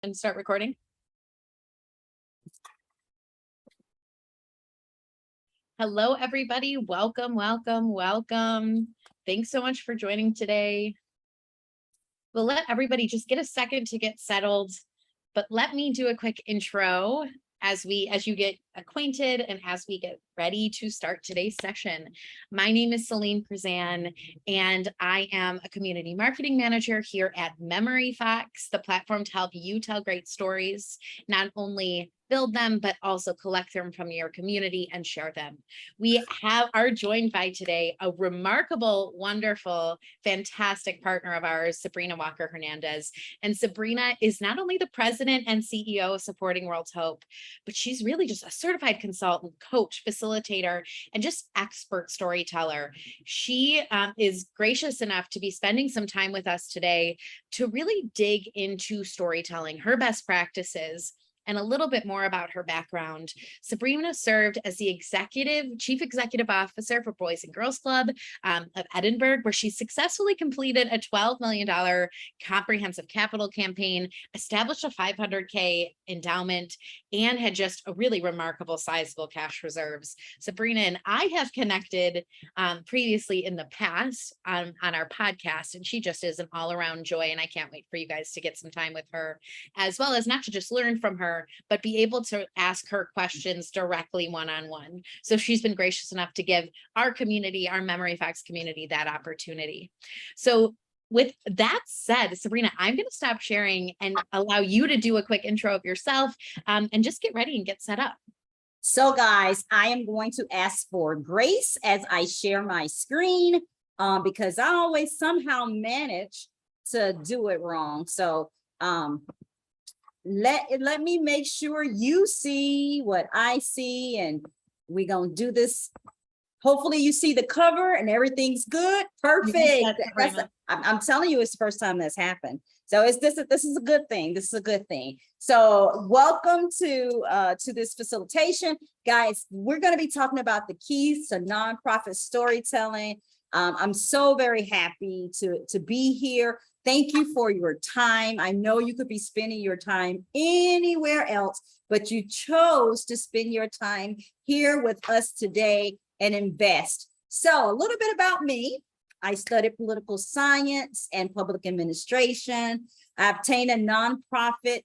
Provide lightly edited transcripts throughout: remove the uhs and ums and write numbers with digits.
And start recording. Hello, everybody. Welcome, welcome, welcome. Thanks so much for joining today. We'll let everybody just get a second to get settled, but let me do a quick intro as you get acquainted and as we get ready to start today's session. My name is Celine Prezan, and I am a community marketing manager here at Memory Facts, the platform to help you tell great stories, not only build them, but also collect them from your community and share them. We are joined by today a remarkable, wonderful, fantastic partner of ours, Sabrina Walker Hernandez. And Sabrina is not only the president and CEO of Supporting World Hope, but she's really just a certified consultant, coach, facilitator, and just expert storyteller. She is gracious enough to be spending some time with us today to really dig into storytelling, her best practices, and a little bit more about her background. Sabrina served as the chief executive officer for Boys and Girls Club of Edinburg, where she successfully completed a $12 million comprehensive capital campaign, established a $500K endowment, and had just a really remarkable sizable cash reserves. Sabrina and I have connected previously in the past on our podcast, and she just is an all-around joy, and I can't wait for you guys to get some time with her, as well as not to just learn from her, but be able to ask her questions directly one-on-one. So she's been gracious enough to give our community, our Memory Facts community, that opportunity. So with that said, Sabrina, I'm going to stop sharing and allow you to do a quick intro of yourself and just get ready and get set up. So guys, I am going to ask for grace as I share my screen because I always somehow manage to do it wrong. So let me make sure you see what I see, and we're gonna do this. Hopefully you see the cover and everything's good. Perfect. I'm telling you, it's the first time that's happened. So this is a good thing. This is a good thing. So welcome to this facilitation. Guys, we're going to be talking about the keys to nonprofit storytelling. I'm so very happy to be here. Thank you for your time. I know you could be spending your time anywhere else, but you chose to spend your time here with us today and invest. So a little bit about me. I studied political science and public administration. I obtained a nonprofit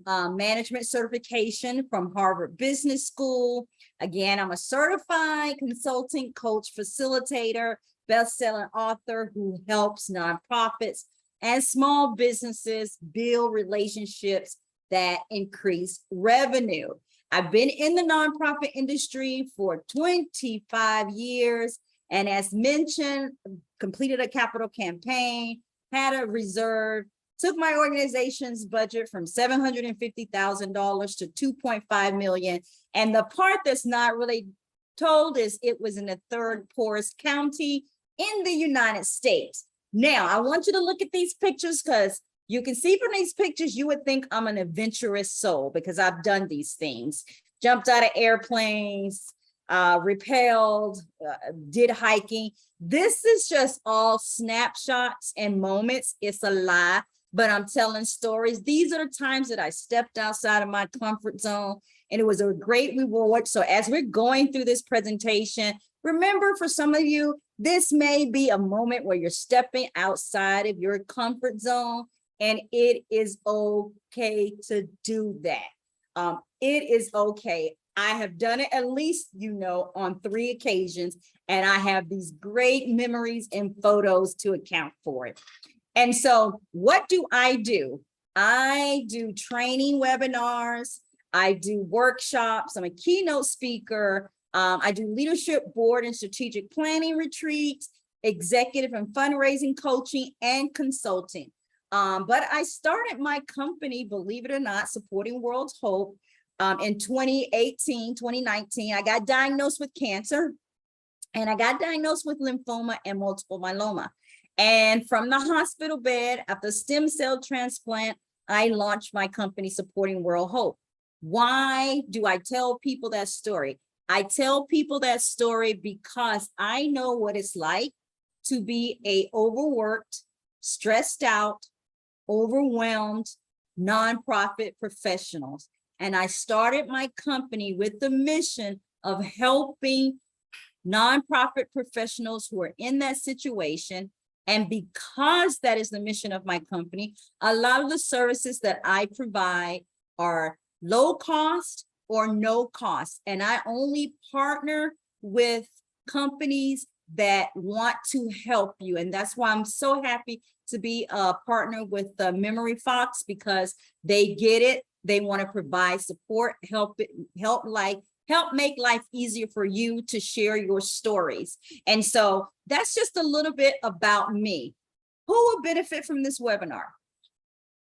management certification from Harvard Business School. Again, I'm a certified consulting coach, facilitator, best-selling author who helps nonprofits and small businesses build relationships that increase revenue. I've been in the nonprofit industry for 25 years. And as mentioned, completed a capital campaign, had a reserve, took my organization's budget from $750,000 to $2.5 million. And the part that's not really told is it was in the third poorest county in the United States. Now, I want you to look at these pictures because you can see from these pictures, you would think I'm an adventurous soul because I've done these things. Jumped out of airplanes, rappelled, did hiking. This is just all snapshots and moments. It's a lie, but I'm telling stories. These are the times that I stepped outside of my comfort zone, and it was a great reward. So as we're going through this presentation, remember, for some of you, this may be a moment where you're stepping outside of your comfort zone, and it is okay to do that. It is okay. I have done it at least, on 3 occasions, and I have these great memories and photos to account for it. And so what do? I do training webinars. I do workshops. I'm a keynote speaker. I do leadership board and strategic planning retreats, executive and fundraising coaching, and consulting. But I started my company, believe it or not, Supporting World Hope, in 2019. I got diagnosed with cancer, and I got diagnosed with lymphoma and multiple myeloma. And from the hospital bed after stem cell transplant, I launched my company, Supporting World Hope. Why do I tell people that story? I tell people that story because I know what it's like to be overworked, stressed out, overwhelmed, nonprofit professionals. And I started my company with the mission of helping nonprofit professionals who are in that situation. And because that is the mission of my company, a lot of the services that I provide are low cost or no cost. And I only partner with companies that want to help you. And that's why I'm so happy to be a partner with Memory Fox, because they get it. They want to provide support, help make life easier for you to share your stories. And so that's just a little bit about me. Who will benefit from this webinar?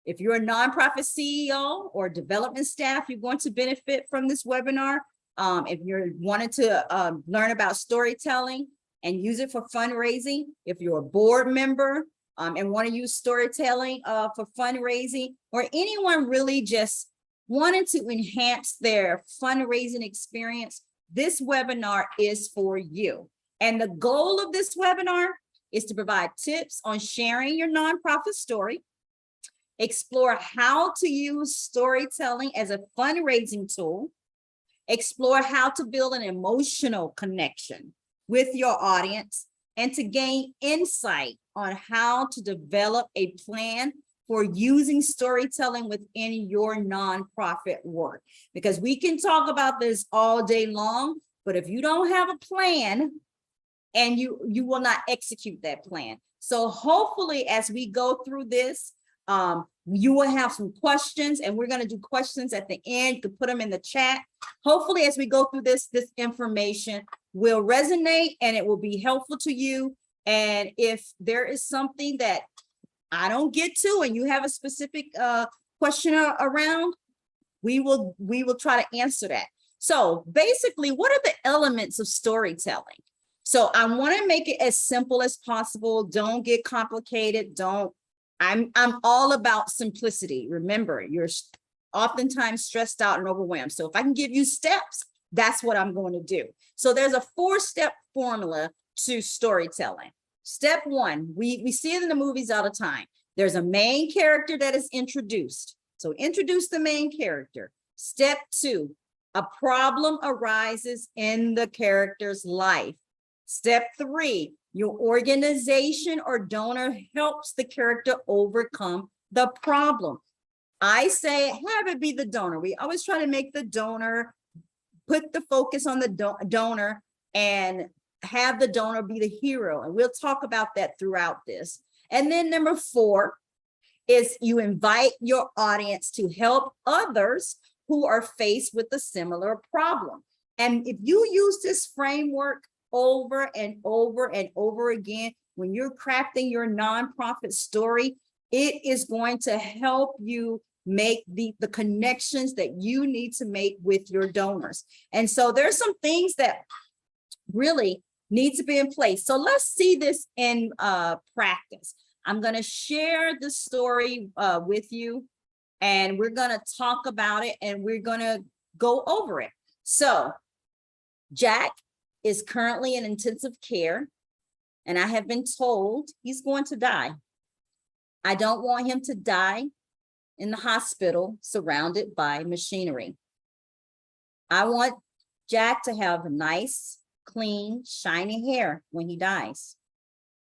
If you're a nonprofit CEO or development staff, you're going to benefit from this webinar. If you're wanting to learn about storytelling and use it for fundraising, if you're a board member and want to use storytelling for fundraising, or anyone really just wanting to enhance their fundraising experience, this webinar is for you. And the goal of this webinar is to provide tips on sharing your nonprofit story, explore how to use storytelling as a fundraising tool, explore how to build an emotional connection with your audience, and to gain insight on how to develop a plan for using storytelling within your nonprofit work. Because we can talk about this all day long, but if you don't have a plan, and you will not execute that plan. So hopefully as we go through this, you will have some questions, and we're going to do questions at the end. You can put them in the chat. Hopefully as we go through this information will resonate and it will be helpful to you. And if there is something that I don't get to and you have a specific question around, we will try to answer that. So basically, what are the elements of storytelling? So I want to make it as simple as possible. Don't get complicated. I'm all about simplicity. Remember, you're oftentimes stressed out and overwhelmed. So if I can give you steps, that's what I'm going to do. So there's a 4-step formula to storytelling. Step 1, we see it in the movies all the time. There's a main character that is introduced. So introduce the main character. Step 2, a problem arises in the character's life. Step 3, your organization or donor helps the character overcome the problem. I say, have it be the donor. We always try to make the donor, put the focus on the donor and have the donor be the hero. And we'll talk about that throughout this. And then number 4 is you invite your audience to help others who are faced with a similar problem. And if you use this framework over and over and over again, when you're crafting your nonprofit story, it is going to help you make the connections that you need to make with your donors. And so there's some things that really need to be in place. So let's see this in practice. I'm going to share the story with you, and we're going to talk about it, and we're going to go over it. So Jack is currently in intensive care, and I have been told he's going to die. I don't want him to die in the hospital surrounded by machinery. I want Jack to have nice, clean, shiny hair when he dies.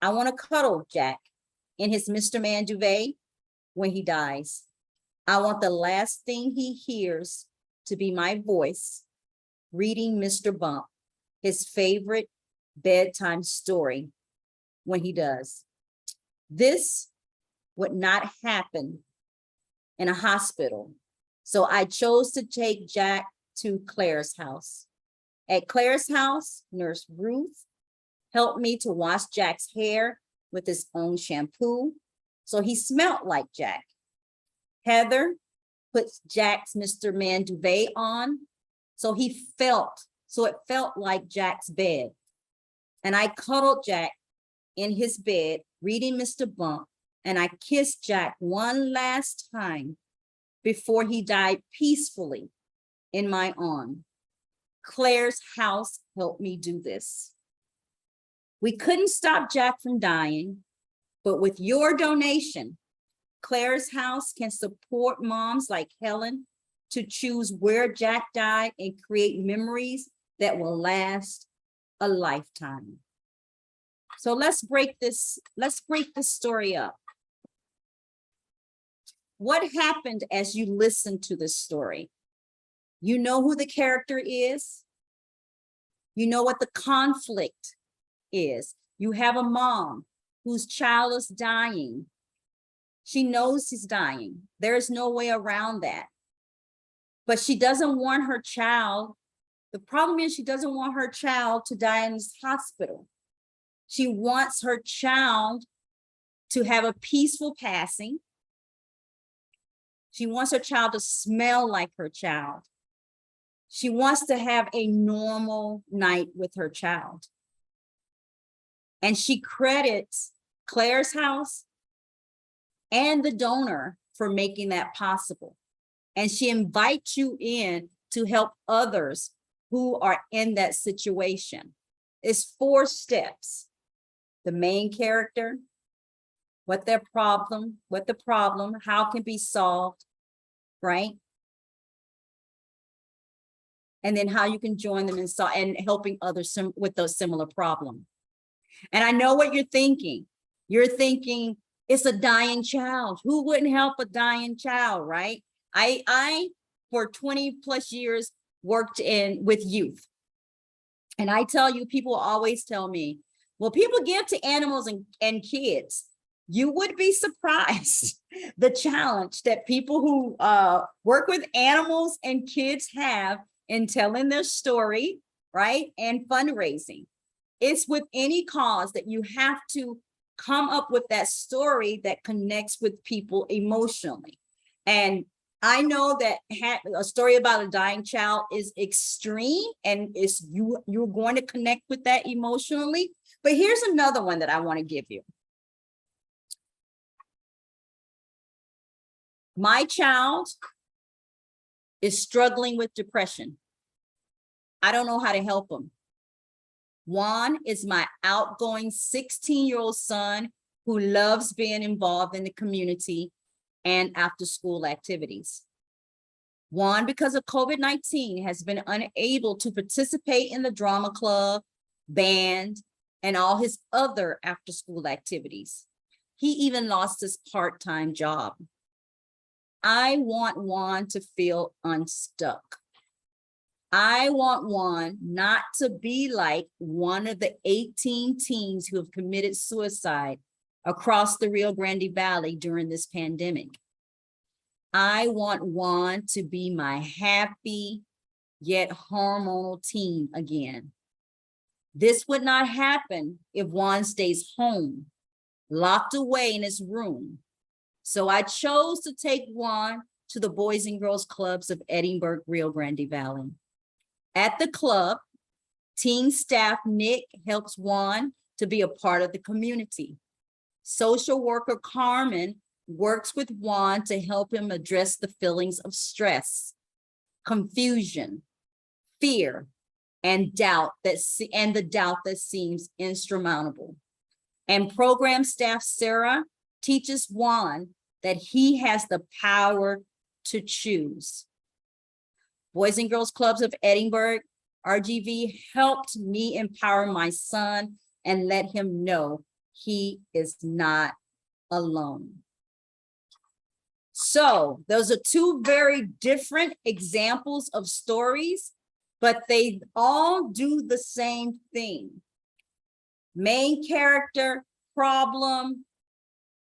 I want to cuddle Jack in his Mr. Man duvet when he dies. I want the last thing he hears to be my voice reading Mr. Bump, his favorite bedtime story, when he does. This would not happen in a hospital. So I chose to take Jack to Claire's house. At Claire's house, Nurse Ruth helped me to wash Jack's hair with his own shampoo, so he smelled like Jack. Heather puts Jack's Mr. Man duvet on, so it felt like Jack's bed. And I cuddled Jack in his bed, reading Mr. Bump, and I kissed Jack one last time before he died peacefully in my arm. Claire's house helped me do this. We couldn't stop Jack from dying, but with your donation, Claire's house can support moms like Helen to choose where Jack died and create memories that will last a lifetime. So let's break this story up. What happened as you listen to this story? You know who the character is. You know what the conflict is. You have a mom whose child is dying. She knows he's dying. There's no way around that. But she doesn't want her child. The problem is she doesn't want her child to die in this hospital. She wants her child to have a peaceful passing. She wants her child to smell like her child. She wants to have a normal night with her child. And she credits Claire's house and the donor for making that possible. And she invites you in to help others who are in that situation. It's 4 steps. The main character, what the problem, how it can be solved, right? And then how you can join them and helping others with those similar problems. And I know what you're thinking. You're thinking it's a dying child. Who wouldn't help a dying child, right? I for 20 plus years worked with youth. And I tell you, people always tell me, well, people give to animals and kids. You would be surprised the challenge that people who work with animals and kids have in telling their story, right? And fundraising. It's with any cause that you have to come up with that story that connects with people emotionally. And I know that a story about a dying child is extreme and you're going to connect with that emotionally. But here's another one that I want to give you. My child is struggling with depression. I don't know how to help him. Juan is my outgoing 16-year-old son who loves being involved in the community and after-school activities. Juan, because of COVID-19, has been unable to participate in the drama club, band, and all his other after-school activities. He even lost his part-time job. I want Juan to feel unstuck. I want Juan not to be like one of the 18 teens who have committed suicide across the Rio Grande Valley during this pandemic. I want Juan to be my happy yet hormonal teen again. This would not happen if Juan stays home, locked away in his room. So I chose to take Juan to the Boys and Girls Clubs of Edinburg, Rio Grande Valley. At the club, teen staff Nick helps Juan to be a part of the community. Social worker Carmen works with Juan to help him address the feelings of stress, confusion, fear, and the doubt that seems insurmountable. And program staff Sarah teaches Juan that he has the power to choose. Boys and Girls Clubs of Edinburg, RGV, helped me empower my son and let him know he is not alone. So those are 2 very different examples of stories, but they all do the same thing. Main character, problem,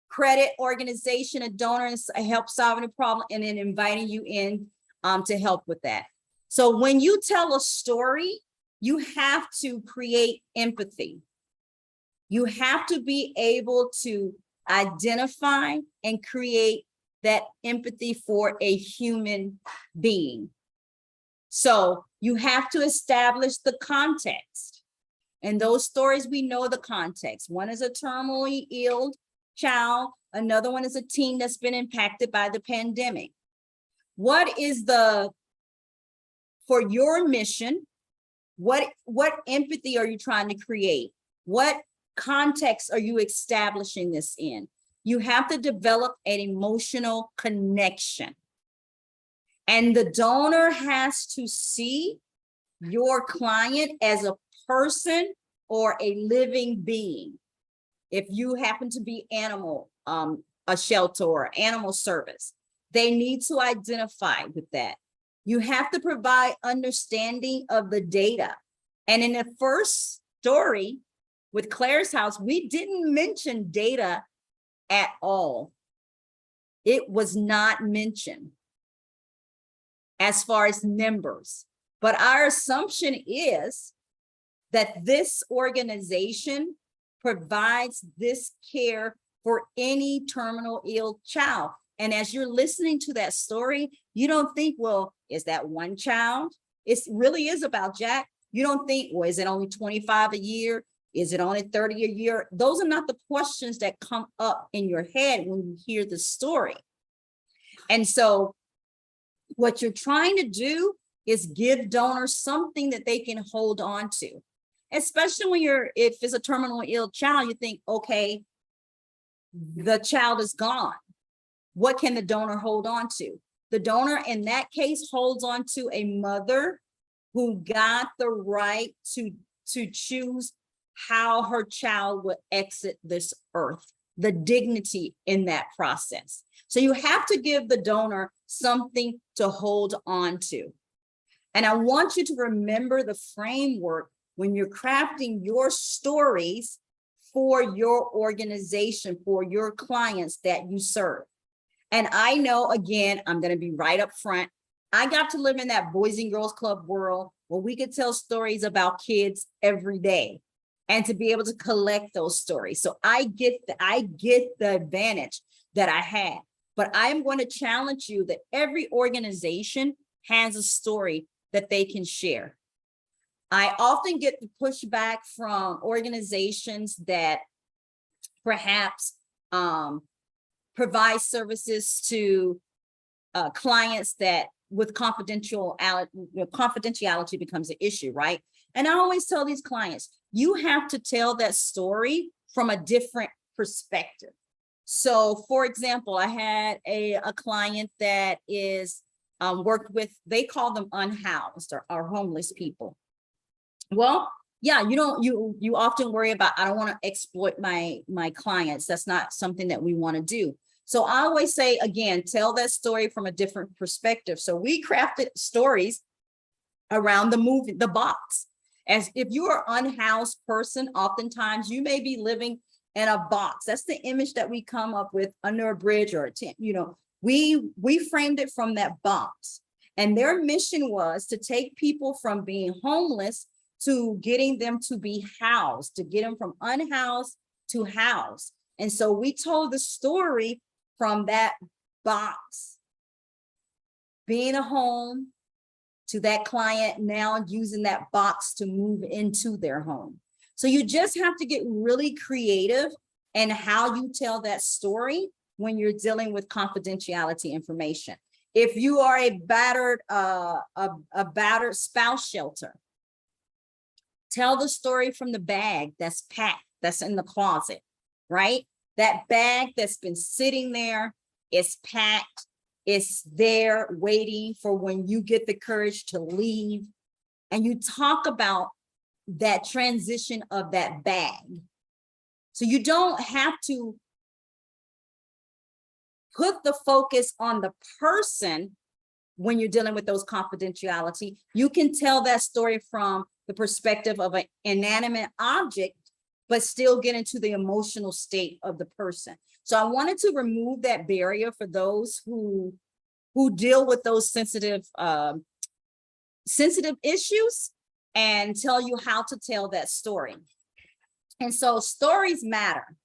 credit, organization, a donor, and help solving a problem, and then inviting you in to help with that. So when you tell a story, you have to create empathy. You have to be able to identify and create that empathy for a human being. So you have to establish the context. In those stories, we know the context. One is a terminally ill child. Another one is a teen that's been impacted by the pandemic. What is for your mission, what empathy are you trying to create? What context are you establishing this in? You have to develop an emotional connection. And the donor has to see your client as a person or a living being. If you happen to be animal, a shelter or animal service, they need to identify with that. You have to provide understanding of the data. And in the first story with Claire's house, we didn't mention data at all. It was not mentioned as far as numbers. But our assumption is that this organization provides this care for any terminal ill child. And as you're listening to that story, you don't think, well, is that one child? It really is about Jack. You don't think, well, is it only 25 a year? Is it only 30 a year? Those are not the questions that come up in your head when you hear the story. And so what you're trying to do is give donors something that they can hold on to. Especially when if it's a terminal ill child, you think, okay, the child is gone. What can the donor hold on to? The donor in that case holds on to a mother who got the right to choose how her child would exit this earth, the dignity in that process. So you have to give the donor something to hold on to. And I want you to remember the framework when you're crafting your stories for your organization, for your clients that you serve. And I know, again, I'm going to be right up front. I got to live in that Boys and Girls Club world where we could tell stories about kids every day and to be able to collect those stories. So I get the advantage that I had, but I'm going to challenge you that every organization has a story that they can share. I often get the pushback from organizations that perhaps provide services to clients that with confidentiality becomes an issue, right? And I always tell these clients, you have to tell that story from a different perspective. So for example, I had a client that is worked with, they call them unhoused or homeless people. Well, yeah, you often worry about, I don't want to exploit my clients. That's not something that we want to do. So I always say, again, tell that story from a different perspective. So we crafted stories around the movie, The Box. As if you are an unhoused person, oftentimes you may be living in a box. That's the image that we come up with under a bridge or a tent. We framed it from that box. And their mission was to take people from being homeless to getting them to be housed, to get them from unhoused to housed. And so we told the story from that box, being a home, to that client now using that box to move into their home. So you just have to get really creative in how you tell that story when you're dealing with confidentiality information. If you are a battered spouse shelter, tell the story from the bag that's packed, that's in the closet, right? That bag that's been sitting there, is packed, it's there waiting for when you get the courage to leave. And you talk about that transition of that bag. So you don't have to put the focus on the person when you're dealing with those confidentiality. You can tell that story from the perspective of an inanimate object, but still get into the emotional state of the person. So I wanted to remove that barrier for those who deal with those sensitive issues and tell you how to tell that story. And so stories matter.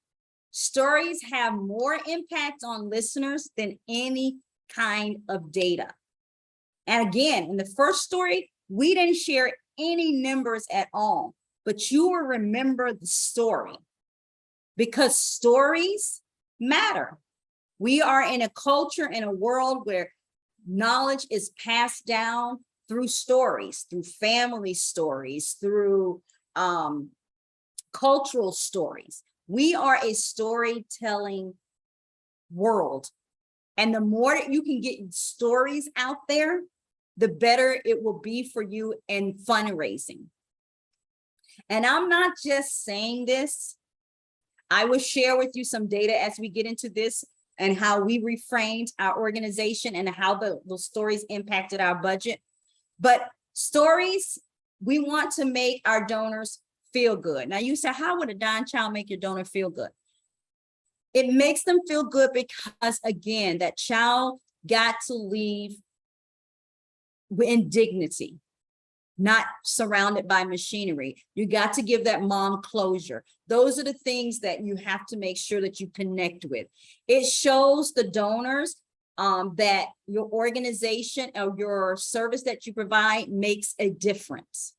Stories have more impact on listeners than any kind of data. And again, in the first story, we didn't share any numbers at all, but you will remember the story because stories matter. We are in a culture, in a world where knowledge is passed down through stories, through family stories, through cultural stories. We are a storytelling world. And the more that you can get stories out there, the better it will be for you in fundraising. And I'm not just saying this. I will share with you some data as we get into this and how we reframed our organization and how the stories impacted our budget. But stories, we want to make our donors feel good. Now you say, how would a dying child make your donor feel good? It makes them feel good because, again, that child got to leave in dignity, not surrounded by machinery. You got to give that mom closure. Those are the things that you have to make sure that you connect with. It shows the donors that your organization or your service that you provide makes a difference.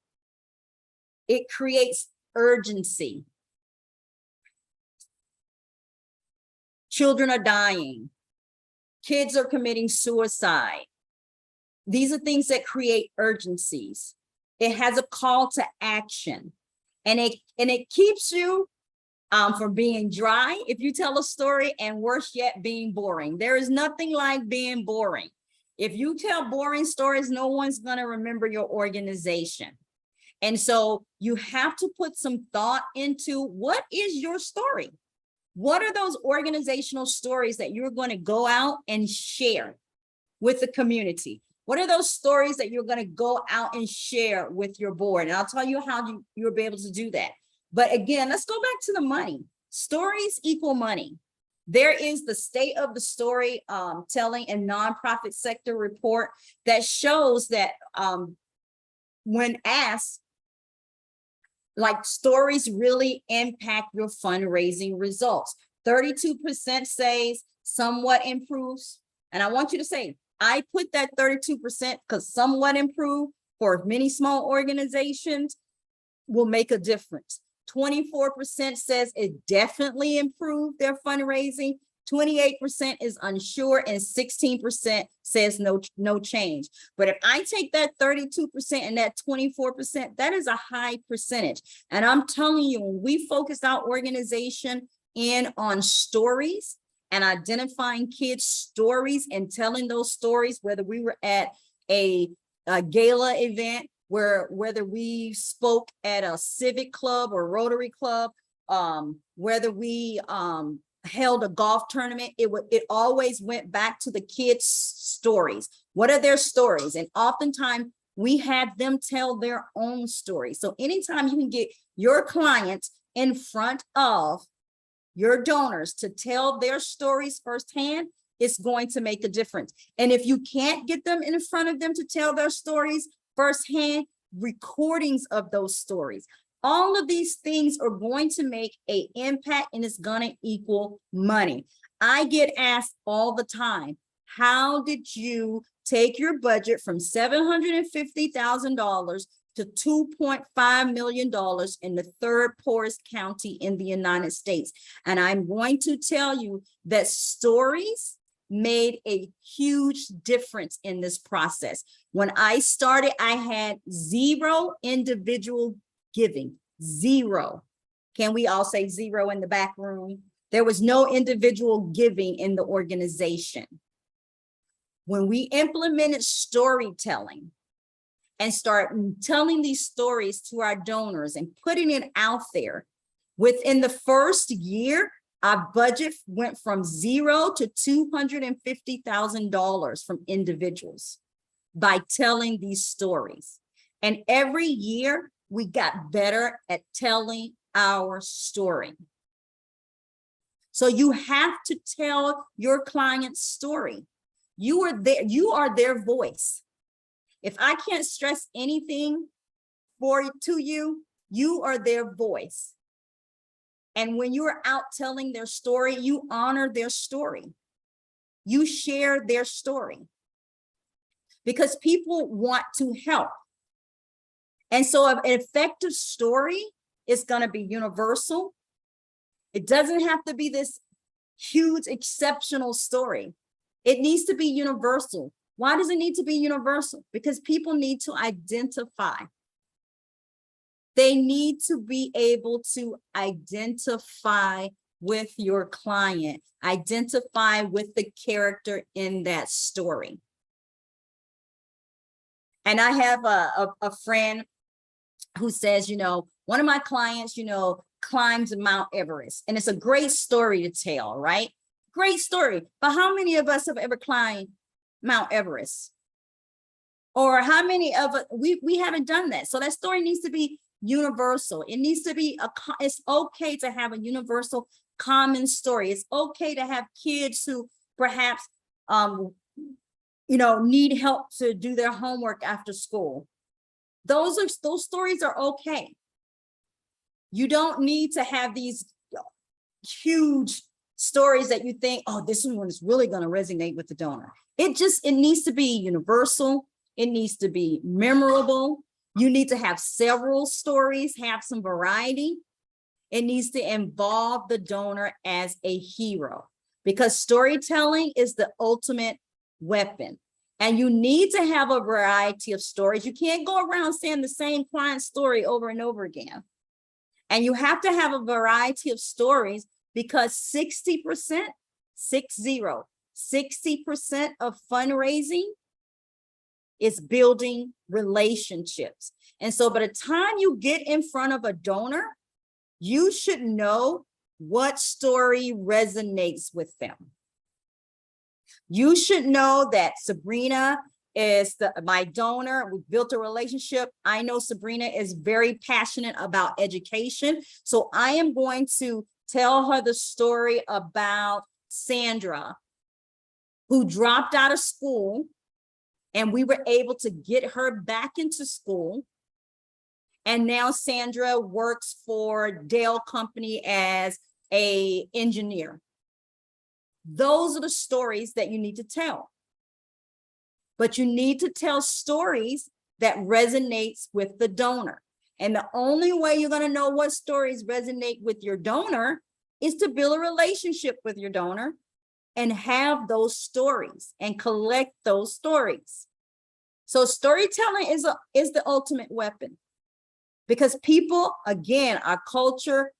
It creates urgency. Children are dying. Kids are committing suicide. These are things that create urgencies. It has a call to action, and it keeps you from being dry if you tell a story, and worse yet, being boring. There is nothing like being boring. If you tell boring stories, no one's going to remember your organization. And so you have to put some thought into what is your story? What are those organizational stories that you're going to go out and share with the community? What are those stories that you're going to go out and share with your board? And I'll tell you how you'll be able to do that. But again, let's go back to the money. Stories equal money. There is the State of the Story Telling and Nonprofit Sector report that shows that when asked, like, stories really impact your fundraising results. 32% says somewhat improves. And I want you to say, I put that 32% because somewhat improve for many small organizations will make a difference. 24% says it definitely improved their fundraising. 28% is unsure, and 16% says no change. But if I take that 32% and that 24%, that is a high percentage. And I'm telling you, when we focused our organization in on stories and identifying kids' stories and telling those stories, whether we were at a gala event, whether we spoke at a civic club or Rotary Club, whether we held a golf tournament, it always went back to the kids' stories. What are their stories? And oftentimes we had them tell their own stories. So anytime you can get your clients in front of your donors to tell their stories firsthand, it's going to make a difference. And if you can't get them in front of them to tell their stories firsthand, recordings of those stories. All of these things are going to make an impact, and it's going to equal money. I get asked all the time, how did you take your budget from $750,000 to $2.5 million in the third poorest county in the United States? And I'm going to tell you that stories made a huge difference in this process. When I started, I had 0 individual giving, 0. Can we all say 0 in the back room? There was no individual giving in the organization. When we implemented storytelling and start telling these stories to our donors and putting it out there, within the first year, our budget went from 0 to $250,000 from individuals by telling these stories. And every year we got better at telling our story. So you have to tell your client's story. You are their voice. If I can't stress anything to you, you are their voice. And when you're out telling their story, you honor their story. You share their story because people want to help. And so an effective story is going to be universal. It doesn't have to be this huge, exceptional story. It needs to be universal. Why does it need to be universal? Because people need to identify. They need to be able to identify with your client. Identify with the character in that story. And I have a friend who says, one of my clients, climbs Mount Everest. And it's a great story to tell, right? Great story. But how many of us have ever climbed Mount Everest? Or how many of us, we haven't done that. So that story needs to be universal. It needs to be, it's okay to have a universal common story. It's okay to have kids who perhaps, need help to do their homework after school. Those stories are okay. You don't need to have these huge stories that you think, oh, this one is really going to resonate with the donor. It needs to be universal. It needs to be memorable. You need to have several stories, have some variety. It needs to involve the donor as a hero, because storytelling is the ultimate weapon. And you need to have a variety of stories. You can't go around saying the same client story over and over again. And you have to have a variety of stories, because 60% of fundraising is building relationships. And so by the time you get in front of a donor, you should know what story resonates with them. You should know that Sabrina is my donor. We built a relationship. I know Sabrina is very passionate about education. So I am going to tell her the story about Sandra, who dropped out of school, and we were able to get her back into school. And now Sandra works for Dell Company as an engineer. Those are the stories that you need to tell. But you need to tell stories that resonates with the donor. And the only way you're going to know what stories resonate with your donor is to build a relationship with your donor and have those stories and collect those stories. So storytelling is the ultimate weapon, because people, again, our culture,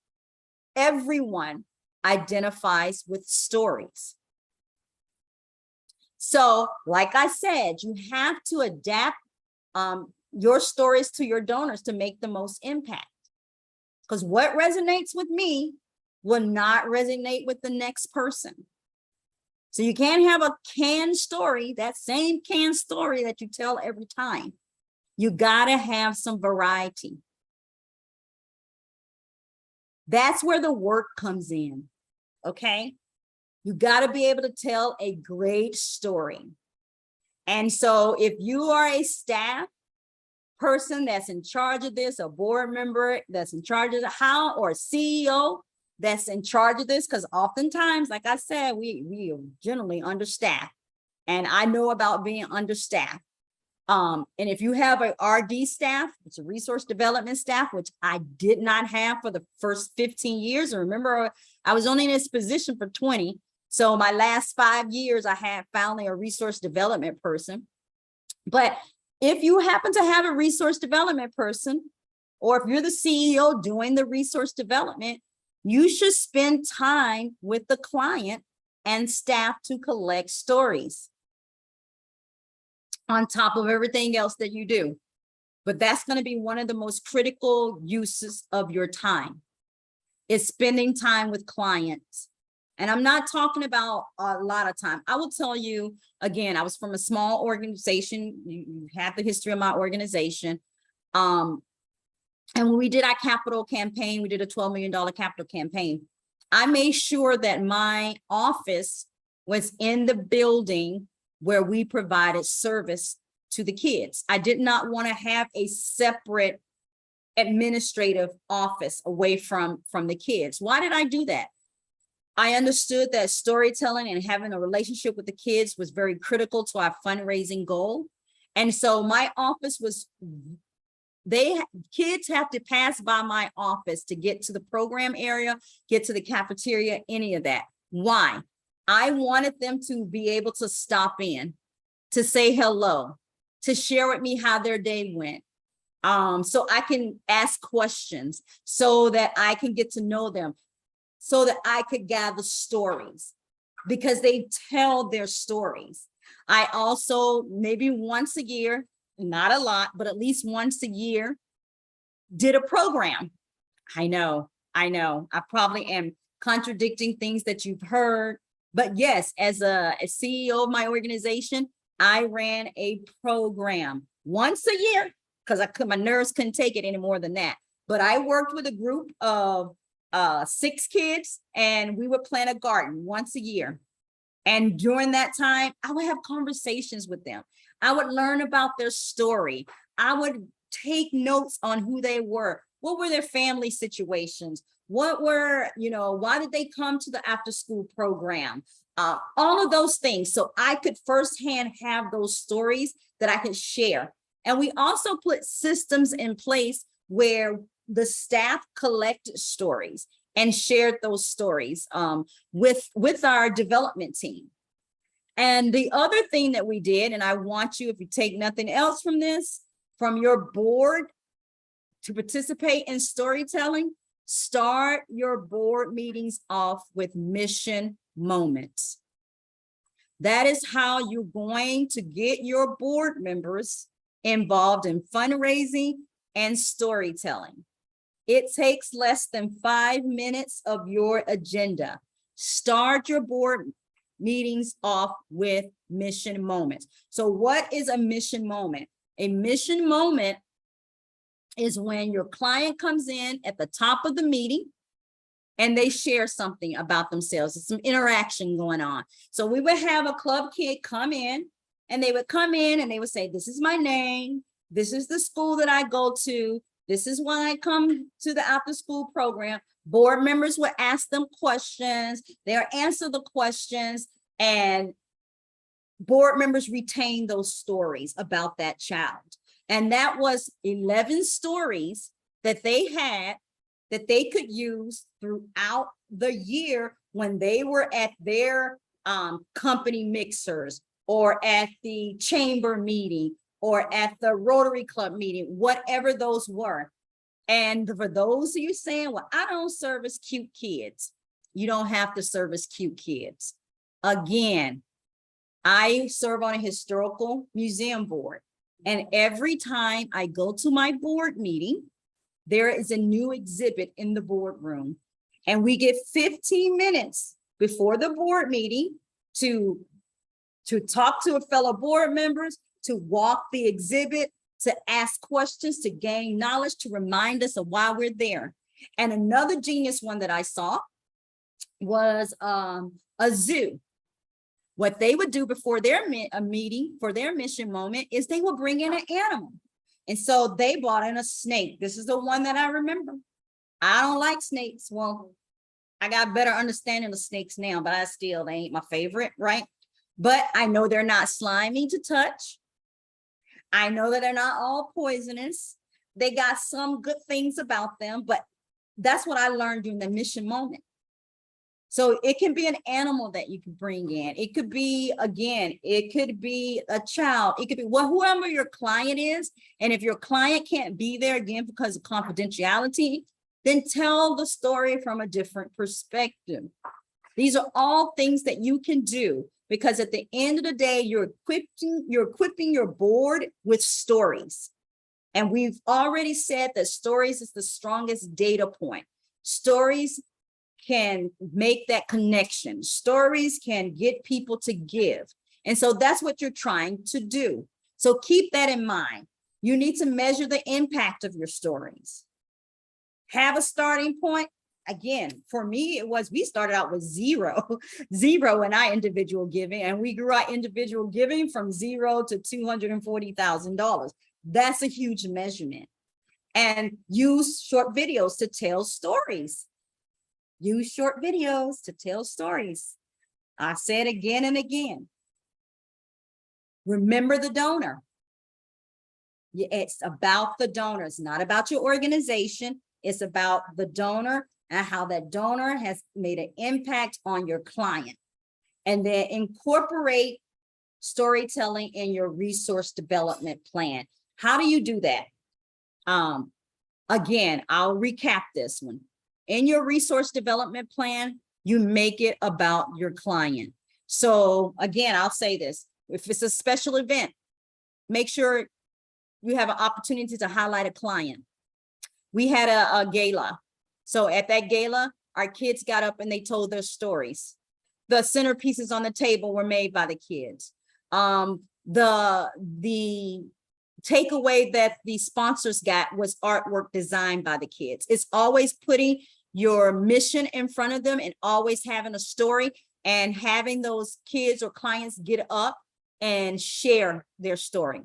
everyone identifies with stories. So, like I said, you have to adapt your stories to your donors to make the most impact. Because what resonates with me will not resonate with the next person. So you can't have a canned story, that same canned story that you tell every time. You gotta have some variety. That's where the work comes in, okay? You gotta be able to tell a great story. And so if you are a staff person that's in charge of this, a board member that's in charge of or a CEO that's in charge of this, because oftentimes, like I said, we are generally understaffed. And I know about being understaffed. And if you have a RD staff, it's a resource development staff, which I did not have for the first 15 years. And remember, I was only in this position for 20. So my last 5 years, I had finally a resource development person. But if you happen to have a resource development person, or if you're the CEO doing the resource development, you should spend time with the client and staff to collect stories on top of everything else that you do. But that's going to be one of the most critical uses of your time, is spending time with clients. And I'm not talking about a lot of time. I will tell you, again, I was from a small organization. You have the history of my organization. And when we did our capital campaign, we did a $12 million capital campaign. I made sure that my office was in the building where we provided service to the kids. I did not want to have a separate administrative office away from the kids. Why did I do that? I understood that storytelling and having a relationship with the kids was very critical to our fundraising goal. And so my office was, kids have to pass by my office to get to the program area, get to the cafeteria, any of that. Why? I wanted them to be able to stop in, to say hello, to share with me how their day went. So I can ask questions, so that I can get to know them. so that I could gather stories, because they tell their stories. I also, maybe once a year, not a lot, but at least once a year, did a program. I know, I probably am contradicting things that you've heard, but yes, as a CEO of my organization, I ran a program once a year because my nerves couldn't take it any more than that. But I worked with a group of 6 kids, and we would plant a garden once a year. And during that time, I would have conversations with them. I would learn about their story. I would take notes on who they were. What were their family situations? What were, why did they come to the after school program? All of those things. So I could firsthand have those stories that I could share. And we also put systems in place where the staff collected stories and shared those stories with our development team. And the other thing that we did, and I want you, if you take nothing else from this, from your board to participate in storytelling, start your board meetings off with mission moments. That is how you're going to get your board members involved in fundraising and storytelling. It takes less than 5 minutes of your agenda. Start your board meetings off with mission moments. So what is a mission moment? A mission moment is when your client comes in at the top of the meeting and they share something about themselves. There's some interaction going on. So we would have a club kid come in, and they would come in and they would say, this is my name. This is the school that I go to. This is why I come to the after school program. Board members would ask them questions. They'll answer the questions, and board members retain those stories about that child. And that was 11 stories that they had that they could use throughout the year when they were at their company mixers, or at the chamber meeting, or at the Rotary Club meeting, whatever those were. And for those of you saying, well, I don't service cute kids, you don't have to service cute kids. Again, I serve on a historical museum board. And every time I go to my board meeting, there is a new exhibit in the boardroom. And we get 15 minutes before the board meeting to talk to a fellow board members, to walk the exhibit, to ask questions, to gain knowledge, to remind us of why we're there. And another genius one that I saw was a zoo. What they would do before their meeting for their mission moment is they would bring in an animal. And so they brought in a snake. This is the one that I remember. I don't like snakes. Well, I got better understanding of snakes now, but they ain't my favorite, right? But I know they're not slimy to touch. I know that they're not all poisonous. They got some good things about them, but that's what I learned during the mission moment. So it can be an animal that you can bring in. It could be, again, it could be a child. It could be whoever your client is. And if your client can't be there, again, because of confidentiality, then tell the story from a different perspective. These are all things that you can do, because at the end of the day, you're equipping your board with stories. And we've already said that stories is the strongest data point. Stories can make that connection. Stories can get people to give. And so that's what you're trying to do. So keep that in mind. You need to measure the impact of your stories. Have a starting point. Again, for me, we started out with zero in our individual giving, and we grew our individual giving from $0 to $240,000. That's a huge measurement. And use short videos to tell stories. Use short videos to tell stories. I said again and again. Remember the donor. It's about the donor. It's not about your organization. It's about the donor and how that donor has made an impact on your client. And then incorporate storytelling in your resource development plan. How do you do that? Again, I'll recap this one. in your resource development plan, you make it about your client. So again, I'll say this, if it's a special event, make sure you have an opportunity to highlight a client. We had a gala. So at that gala, our kids got up and they told their stories. The centerpieces on the table were made by the kids. The takeaway that the sponsors got was artwork designed by the kids. It's always putting your mission in front of them and always having a story and having those kids or clients get up and share their story.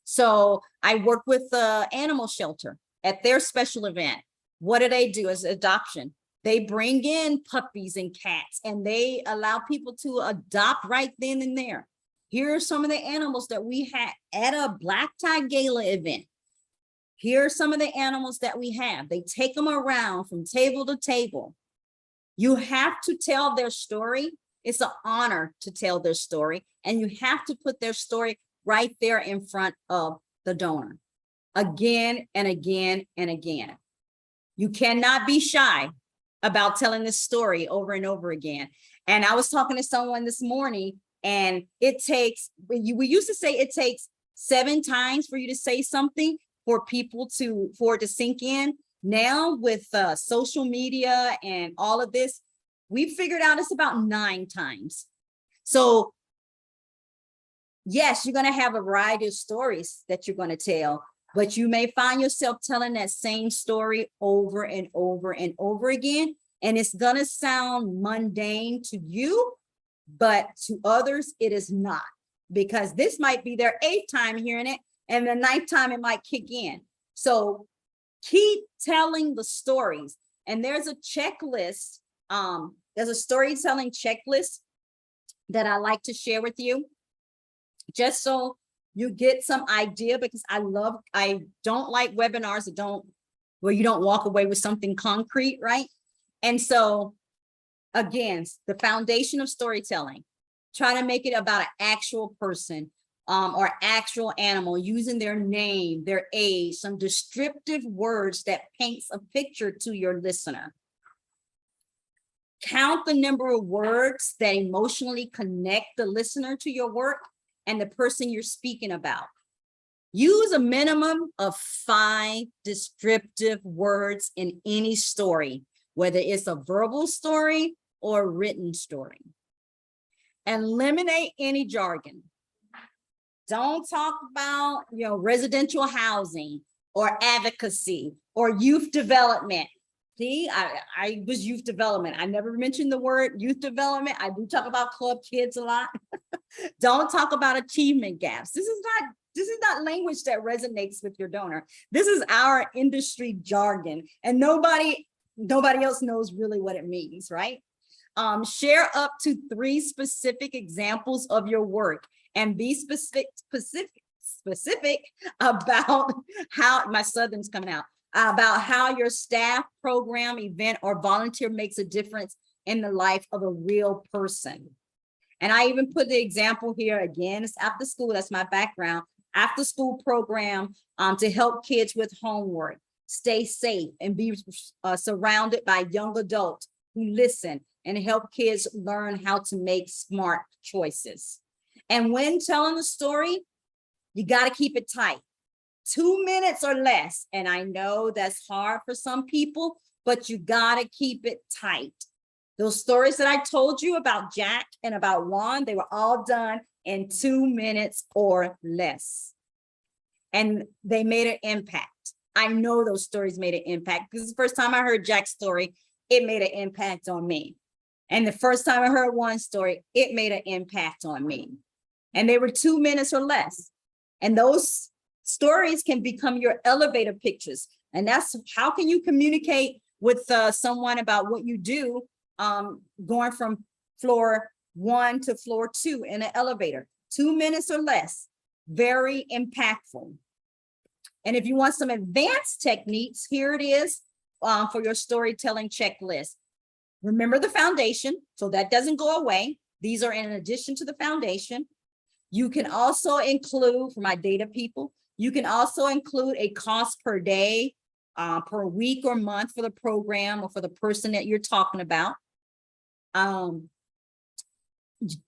So I work with the animal shelter at their special event. What do they do as adoption? They bring in puppies and cats and they allow people to adopt right then and there. Here are some of the animals that we had at a black tie gala event. Here are some of the animals that we have. They take them around from table to table. You have to tell their story. It's an honor to tell their story. And you have to put their story right there in front of the donor. Again and again and again. You cannot be shy about telling this story over and over again. And I was talking to someone this morning, and it takes, we used to say it takes 7 times for you to say something for it to sink in. Now with social media and all of this, we figured out it's about 9 times. So yes, you're going to have a variety of stories that you're going to tell, but you may find yourself telling that same story over and over and over again. And it's going to sound mundane to you, but to others, it is not, because this might be their 8th time hearing it, and the 9th time it might kick in. So keep telling the stories. And there's a checklist. There's a storytelling checklist that I like to share with you, just so you get some idea, because I don't like webinars where you don't walk away with something concrete, right? And so again, the foundation of storytelling, try to make it about an actual person or actual animal, using their name, their age, some descriptive words that paints a picture to your listener. Count the number of words that emotionally connect the listener to your work and the person you're speaking about. Use a minimum of 5 descriptive words in any story, whether it's a verbal story or a written story. Eliminate any jargon. Don't talk about, residential housing or advocacy or youth development. See, I was youth development. I never mentioned the word youth development. I do talk about club kids a lot. Don't talk about achievement gaps. This is not language that resonates with your donor. This is our industry jargon, and nobody else knows really what it means, right? Share up to 3 specific examples of your work and be specific about how, my Southern's coming out, about how your staff, program, event, or volunteer makes a difference in the life of a real person. And I even put the example here again, it's after school, that's my background, after school program to help kids with homework, stay safe, and be surrounded by young adults who listen and help kids learn how to make smart choices. And when telling the story, you got to keep it tight. 2 minutes or less. And I know that's hard for some people, but you got to keep it tight. Those stories that I told you about Jack and about Juan, they were all done in 2 minutes or less. And they made an impact. I know those stories made an impact, because the first time I heard Jack's story, it made an impact on me. And the first time I heard Juan's story, it made an impact on me. And they were 2 minutes or less. And those stories can become your elevator pictures. And that's how can you communicate with someone about what you do, going from floor 1 to floor 2 in an elevator. 2 minutes or less, very impactful. And if you want some advanced techniques, here it is for your storytelling checklist. Remember the foundation, so that doesn't go away. These are in addition to the foundation. You can also include, for my data people, you can also include a cost per day per week or month for the program or for the person that you're talking about.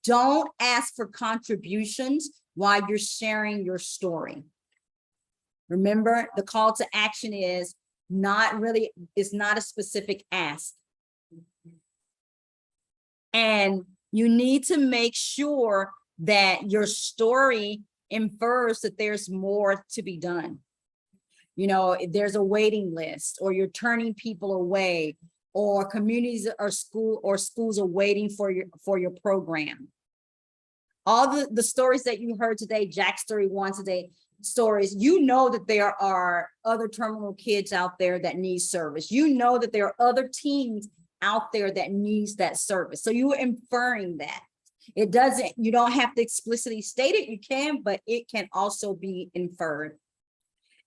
Don't ask for contributions while you're sharing your story. Remember, the call to action is not a specific ask. And you need to make sure that your story infers that there's more to be done. You know, there's a waiting list, or you're turning people away, or communities or schools are waiting for your program. All the stories that you heard today, Jack's story, one today, stories, you know that there are other terminal kids out there that need service. You know that there are other teens out there that needs that service. So you're inferring that. You don't have to explicitly state it, you can, but it can also be inferred.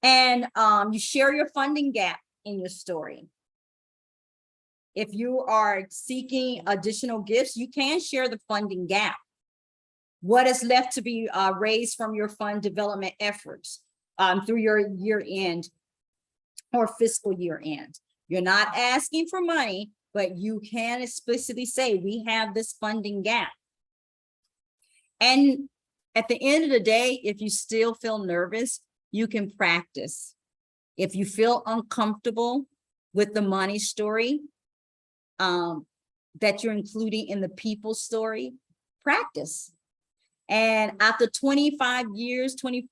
And you share your funding gap in your story. If you are seeking additional gifts, you can share the funding gap. What is left to be raised from your fund development efforts through your year end or fiscal year end. You're not asking for money, but you can explicitly say, we have this funding gap. And at the end of the day, if you still feel nervous, you can practice. If you feel uncomfortable with the money story that you're including in the people story, practice. And after 25 years in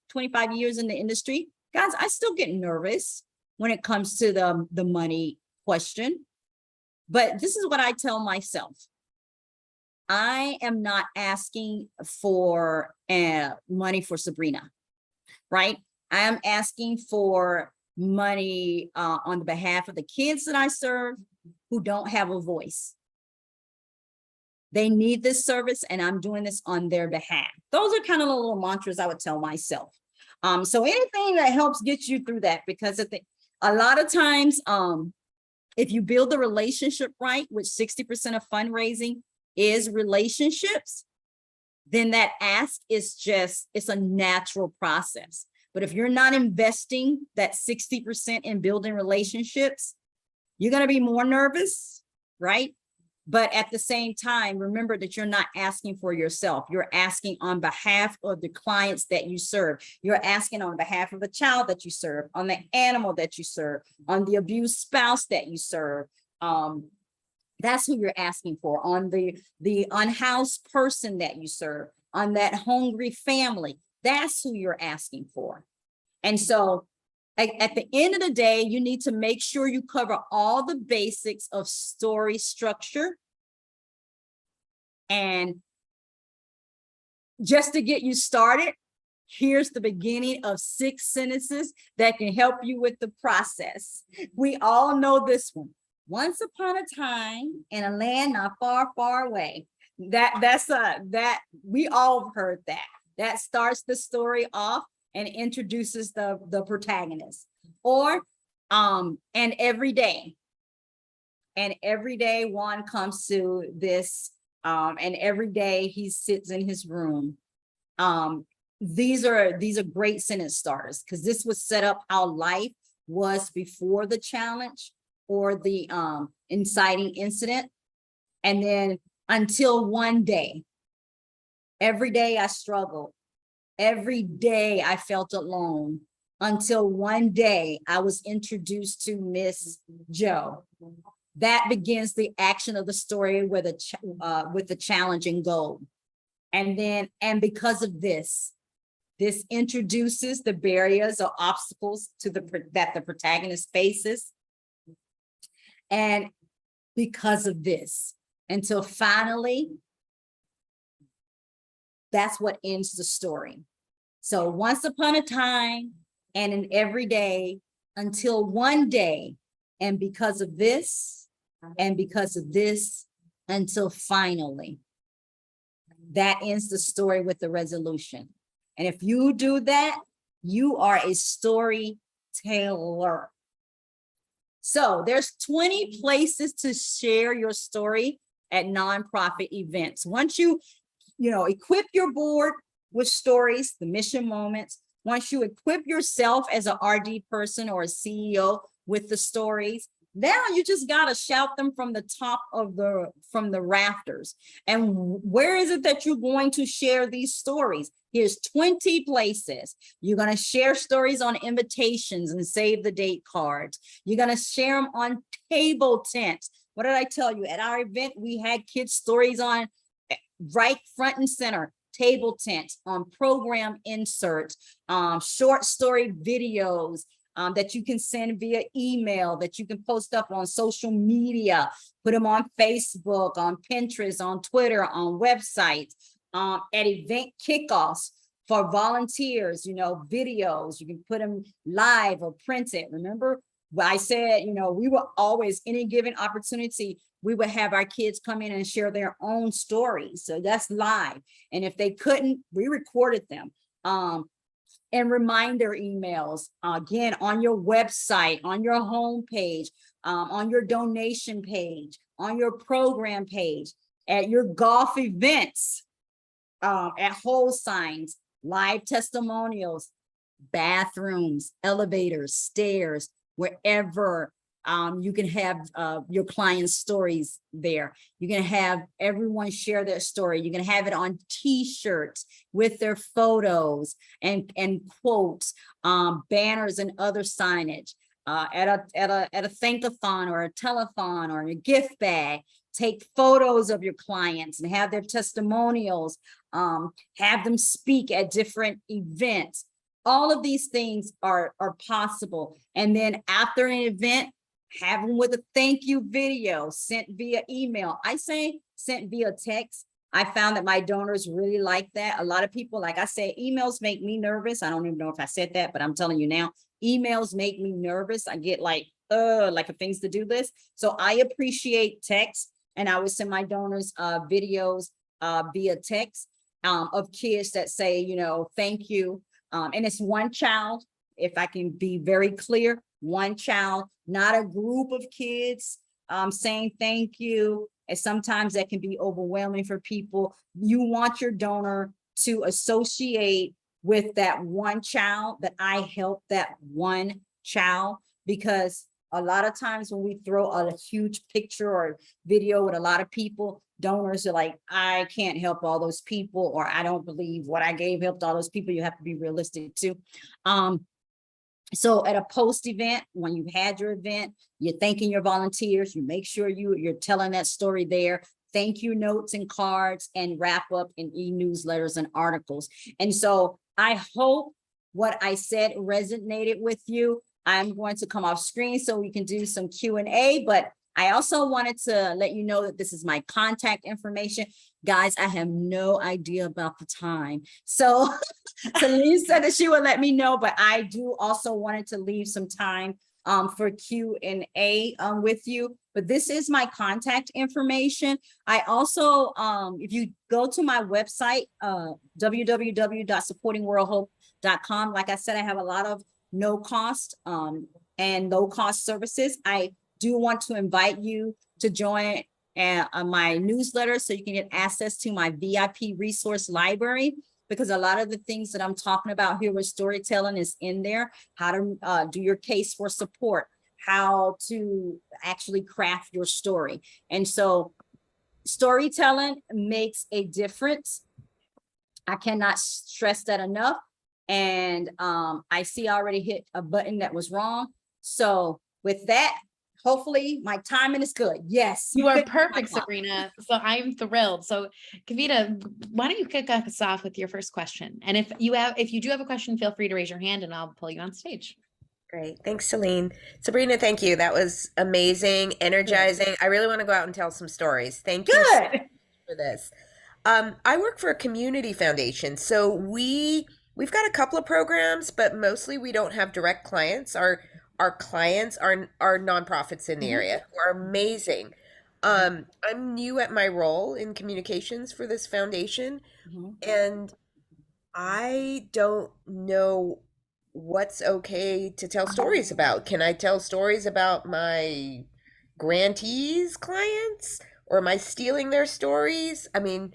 the industry, guys, I still get nervous when it comes to the money question. But this is what I tell myself. I am not asking for money for Sabrina, right? I am asking for money on the behalf of the kids that I serve who don't have a voice. They need this service, and I'm doing this on their behalf. Those are kind of the little mantras I would tell myself. So anything that helps get you through that, because a lot of times, if you build the relationship right, which 60% of fundraising is relationships, then that ask is it's a natural process. But if you're not investing that 60% in building relationships, you're going to be more nervous, right? But at the same time, remember that you're not asking for yourself. You're asking on behalf of the clients that you serve. You're asking on behalf of the child that you serve, on the animal that you serve, on the abused spouse that you serve. That's who you're asking for, on the unhoused person that you serve, on that hungry family. That's who you're asking for. And so at the end of the day, you need to make sure you cover all the basics of story structure. And just to get you started, here's the beginning of 6 sentences that can help you with the process. We all know this one. Once upon a time in a land not far, far away. That we all heard that. That starts the story off and introduces the protagonist. Or and every day Juan comes to this and every day he sits in his room. These are great sentence starters, because this would set up how life was before the challenge or the inciting incident. And then until one day, every day I struggled. Every day I felt alone, until one day I was introduced to Miss Joe. That begins the action of the story with the challenging goal. And because of this introduces the barriers or obstacles that the protagonist faces. And because of this, until finally, that's what ends the story. So once upon a time and in every day, until one day, and because of this, until finally. That ends the story with the resolution. And if you do that, you are a storyteller. So there's 20 places to share your story at nonprofit events. Once you equip your board with stories, the mission moments, once you equip yourself as an RD person or a CEO with the stories. Now you just got to shout them from the top of from the rafters. And where is it that you're going to share these stories? Here's 20 places. You're going to share stories on invitations and save the date cards. You're going to share them on table tents. What did I tell you? At our event, we had kids' stories on right front and center, table tents, on program inserts, short story videos, that you can send via email, that you can post up on social media, put them on Facebook, on Pinterest, on Twitter, on websites, at event kickoffs for volunteers, videos. You can put them live or printed. Remember, I said, we were always, any given opportunity, we would have our kids come in and share their own stories. So that's live. And if they couldn't, we recorded them. And reminder emails, again, on your website, on your homepage, on your donation page, on your program page, at your golf events, at whole signs, live testimonials, bathrooms, elevators, stairs, wherever. You can have your clients' stories there. You can have everyone share their story. You can have it on T-shirts with their photos and quotes, banners and other signage, at a thankathon or a telethon or a gift bag. Take photos of your clients and have their testimonials, have them speak at different events. All of these things are possible. And then after an event, have them with a thank you video sent via email. I say sent via text. I found that my donors really like that. A lot of people, like I said, emails make me nervous. I don't even know if I said that, but I'm telling you now, emails make me nervous. I get like things to do this. So I appreciate text, and I would send my donors videos via text of kids that say, thank you. And it's one child, if I can be very clear, one child, not a group of kids saying thank you. And sometimes that can be overwhelming for people. You want your donor to associate with that one child, that I help that one child, because a lot of times when we throw a huge picture or video with a lot of people, donors are like, I can't help all those people, or I don't believe what I gave helped all those people. You have to be realistic too. So at a post event, when you've had your event, you're thanking your volunteers, you make sure you're telling that story there. Thank you notes and cards, and wrap up in e-newsletters and articles. And so I hope what I said resonated with you. I'm going to come off screen so we can do some Q&A, but I also wanted to let you know that this is my contact information. Guys, I have no idea about the time. So Celine said that she would let me know, but I do also wanted to leave some time for Q&A with you. But this is my contact information. I also, if you go to my website, www.supportingworldhope.com, like I said, I have a lot of no cost and low cost services. I do want to invite you to join my newsletter so you can get access to my VIP resource library, because a lot of the things that I'm talking about here with storytelling is in there. How to do your case for support, how to actually craft your story. And so storytelling makes a difference. I cannot stress that enough. And I see I already hit a button that was wrong. So with that, hopefully my timing is good. Yes. You are perfect, Sabrina. So I'm thrilled. So Kavita, why don't you kick us off with your first question? And if you do have a question, feel free to raise your hand and I'll pull you on stage. Great. Thanks, Celine. Sabrina, thank you. That was amazing, energizing. I really want to go out and tell some stories. Thank you so much for this. I work for a community foundation. So we've got a couple of programs, but mostly we don't have direct clients. Our clients are nonprofits in the area who are amazing. I'm new at my role in communications for this foundation, and I don't know what's okay to tell stories about. Can I tell stories about my grantees' clients, or am I stealing their stories? I mean,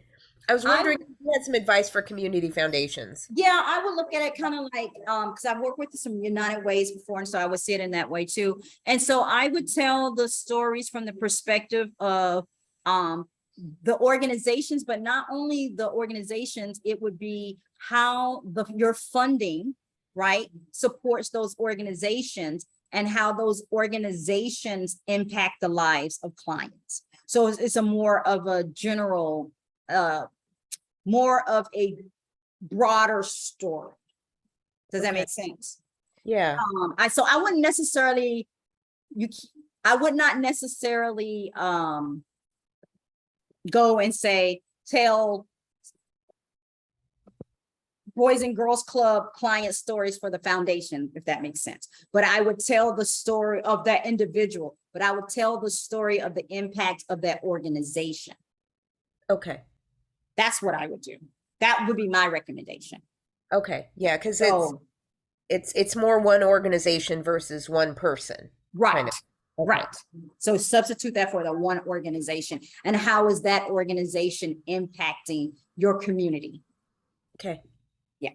I was wondering You had some advice for community foundations. Yeah, I would look at it kind of like, because I've worked with some United Ways before, and so I would see it in that way too. And so I would tell the stories from the perspective of the organizations, but not only the organizations, it would be how your funding, right, supports those organizations and how those organizations impact the lives of clients. So it's a more of a general, more of a broader story. Does that Okay. make sense? Yeah. So I wouldn't necessarily, I would not necessarily go and say, tell Boys and Girls Club client stories for the foundation, if that makes sense. But I would tell the story of that individual, but I would tell the story of the impact of that organization. Okay. That's what I would do. That would be my recommendation. Okay. Yeah, because So, it's more one organization versus one person. right. Kind of. Okay. Right. So substitute that for the one organization. And how is that organization impacting your community? Okay. Yeah.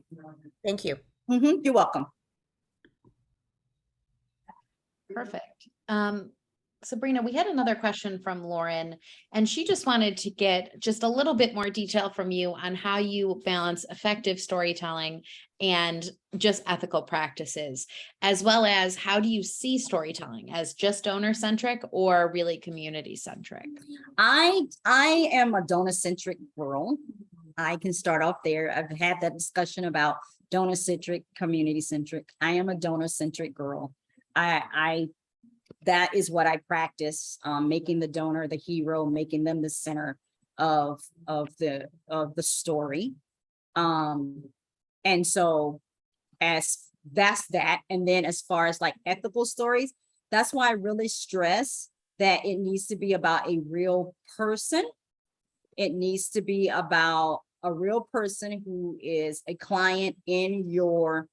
Thank you. You're welcome. Perfect. Sabrina, we had another question from Lauren, and she just wanted to get just a little bit more detail from you on how you balance effective storytelling and just ethical practices, as well as how do you see storytelling as just donor-centric or really community-centric? I am a donor-centric girl. I can start off there. I've had that discussion about donor-centric, community-centric. I am a donor-centric girl. That is what I practice, making the donor the hero, making them the center of the story. And so that's that. And then as far as like ethical stories, that's why I really stress that it needs to be about a real person. It needs to be about a real person who is a client in your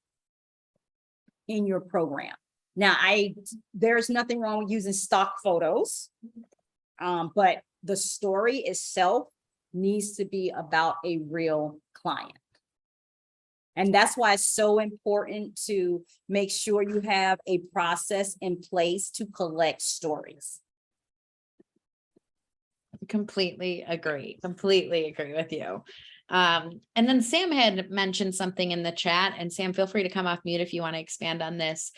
program. Now, there's nothing wrong with using stock photos, but the story itself needs to be about a real client. And that's why it's so important to make sure you have a process in place to collect stories. Completely agree with you. And then Sam had mentioned something in the chat, and Sam, feel free to come off mute if you want to expand on this.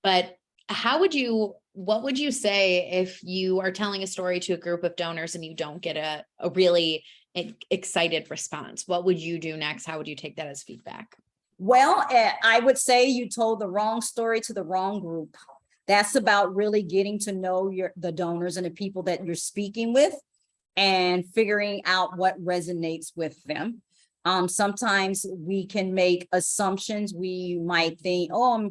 But what would you say if you are telling a story to a group of donors and you don't get a really excited response? What would you do next? How would you take that as feedback? Well, I would say you told the wrong story to the wrong group. That's about really getting to know the donors and the people that you're speaking with and figuring out what resonates with them. Sometimes we can make assumptions. We might think, oh,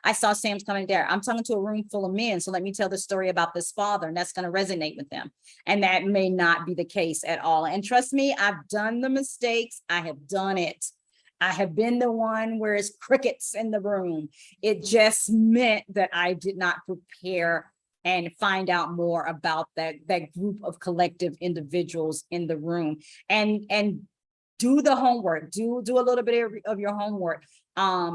I saw Sam's coming there. I'm talking to a room full of men. So let me tell the story about this father, and that's going to resonate with them. And that may not be the case at all. And trust me, I've done the mistakes. I have done it. I have been the one where it's crickets in the room. It just meant that I did not prepare and find out more about that group of collective individuals in the room, and do the homework, do a little bit of your homework. I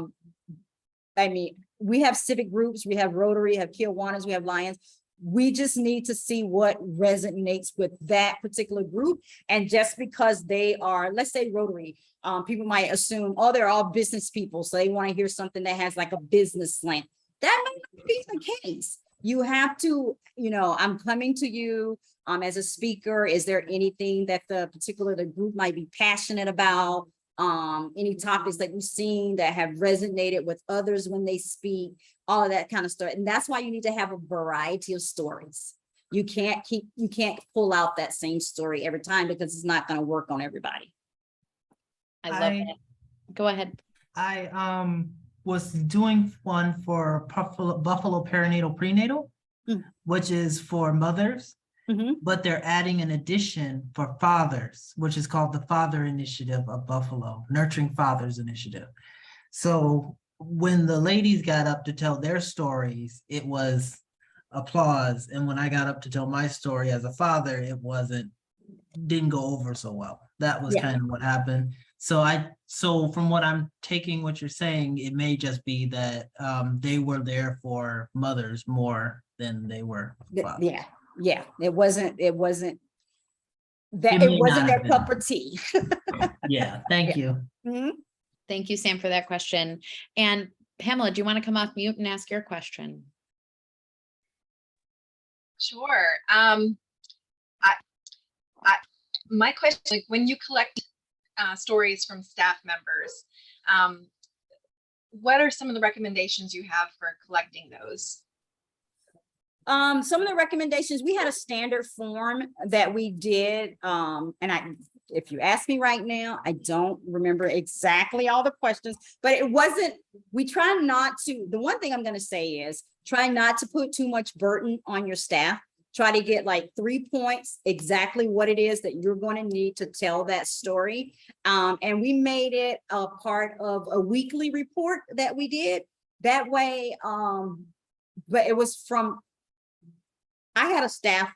mean, we have civic groups, we have Rotary, we have Kiwanis, we have Lions. We just need to see what resonates with that particular group. And just because they are, let's say Rotary, people might assume, oh, they're all business people, so they want to hear something that has like a business slant. That may not be the case. You have to, I'm coming to you as a speaker. Is there anything that the group might be passionate about? Any topics that you've seen that have resonated with others when they speak, all of that kind of stuff. And that's why you need to have a variety of stories. You can't pull out that same story every time, because it's not going to work on everybody. I love it. Go ahead. I was doing one for Buffalo perinatal prenatal, which is for mothers, but they're adding an addition for fathers, which is called the Father Initiative of Buffalo, Nurturing Fathers Initiative. So when the ladies got up to tell their stories, it was applause. And when I got up to tell my story as a father, it wasn't didn't go over so well. That was Yeah. kind of what happened. So from what I'm taking what you're saying, it may just be that they were there for mothers more than they were for fathers. Yeah. It wasn't It that may it wasn't not their have been. cup of tea. Yeah, thank you. Mhm. Thank you, Sam, for that question. And Pamela, do you want to come off mute and ask your question? Sure. My question, like when you collect stories from staff members, what are some of the recommendations you have for collecting those? Some of the recommendations, we had a standard form that we did. If you ask me right now, I don't remember exactly all the questions, but we try not to, the one thing I'm going to say is try not to put too much burden on your staff. Try to get like 3 points, exactly what it is that you're going to need to tell that story. And we made it a part of a weekly report that we did that way. But it was I had a staff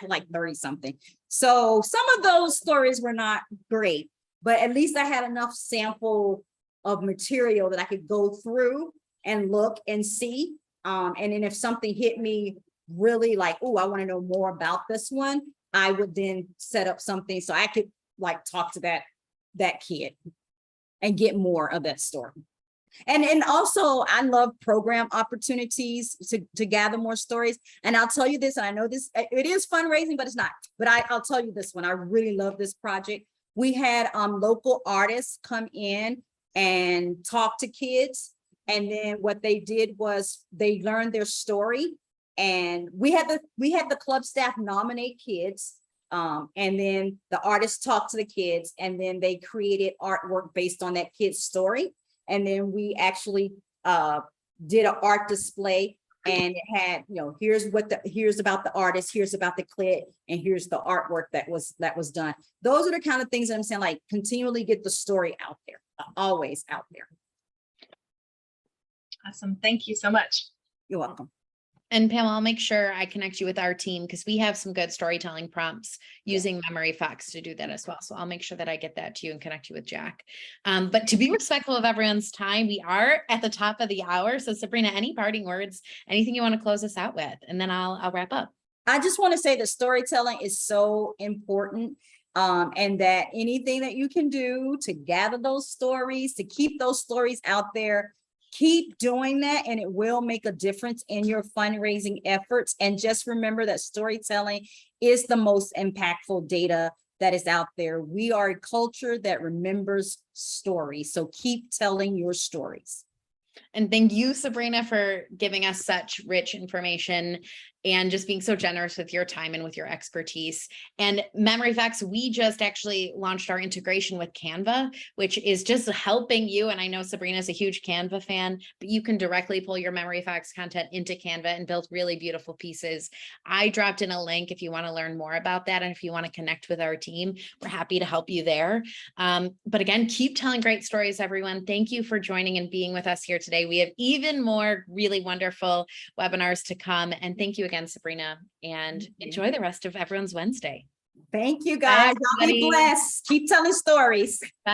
of like 30 something. So some of those stories were not great, but at least I had enough sample of material that I could go through and look and see. And then if something hit me really like, oh, I want to know more about this one, I would then set up something so I could like talk to that kid and get more of that story. And also I love program opportunities to gather more stories. And I'll tell you this, and I know this, it is fundraising, but it's not. But I'll tell you this one, I really love this project. We had local artists come in and talk to kids. And then what they did was they learned their story. And we had the club staff nominate kids. And then the artists talked to the kids, and then they created artwork based on that kid's story. And then we actually did an art display, and it had, here's about the artist, here's about the clip, and here's the artwork that was done. Those are the kind of things that I'm saying, like continually get the story out there, always out there. Awesome. Thank you so much. You're welcome. And Pamela, I'll make sure I connect you with our team because we have some good storytelling prompts using Memory Fox to do that as well. So I'll make sure that I get that to you and connect you with Jack. But to be respectful of everyone's time, we are at the top of the hour. So Sabrina, any parting words, anything you want to close us out with, and then I'll wrap up. I just want to say that storytelling is so important. And that anything that you can do to gather those stories, to keep those stories out there, keep doing that, and it will make a difference in your fundraising efforts. And just remember that storytelling is the most impactful data that is out there. We are a culture that remembers stories. So keep telling your stories. And thank you, Sabrina, for giving us such rich information and just being so generous with your time and with your expertise. And Memory Fox, we just actually launched our integration with Canva, which is just helping you. And I know Sabrina is a huge Canva fan, but you can directly pull your Memory Fox content into Canva and build really beautiful pieces. I dropped in a link if you want to learn more about that. And if you want to connect with our team, we're happy to help you there. But again, keep telling great stories, everyone. Thank you for joining and being with us here today. We have even more really wonderful webinars to come. And thank you again, Sabrina, and enjoy the rest of everyone's Wednesday. Thank you, guys. Y'all be blessed. Keep telling stories. Bye.